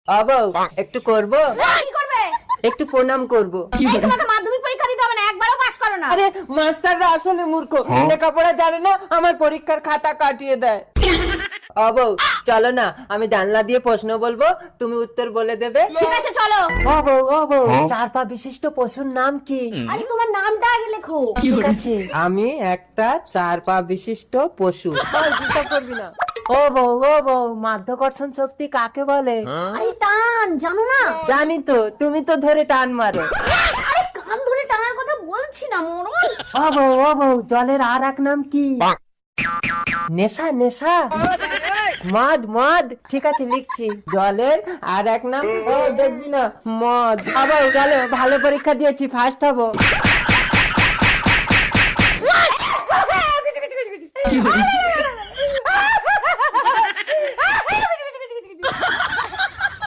আবাও একটু করব, কি করবে? একটু প্রণাম করব। এই তোমাকে মাধ্যমিক পরীক্ষা দিতে হবে না, একবারও পাস করো না। আরে মাস্টাররা আসলে মূর্খ, লেখাপড়া জানে না, আমার পরীক্ষার খাতা কাটিয়ে দেয়। আবাও চলো না, আমি জানলা দিয়ে প্রশ্ন বলবো, তুমি উত্তর বলে দেবে। ঠিক আছে চলো। আবাও চার পা বিশিষ্ট পশুর নাম কি? আরে তোমার নামটা আগে লেখো। ঠিক আছে, আমি একটা চার পা বিশিষ্ট পশু। চিন্তা করবি না। ও বউ মাধ্যাকর্ষণ শক্তি কাকে বলে? আরে টান জানো না? জানি তো, তুমি তো ধরে টান মারো। আরে কান ধরে টানার কথা বলছি না মরণ। ও বউ জলের আর এক নাম কি? নেশা নেশা, মদ। ঠিক আছে লিখছি, জলের আর এক নাম ও দেখবি না মদ। আবার চলো, ভালো পরীক্ষা দিয়েছি, ফার্স্ট হবো। আরে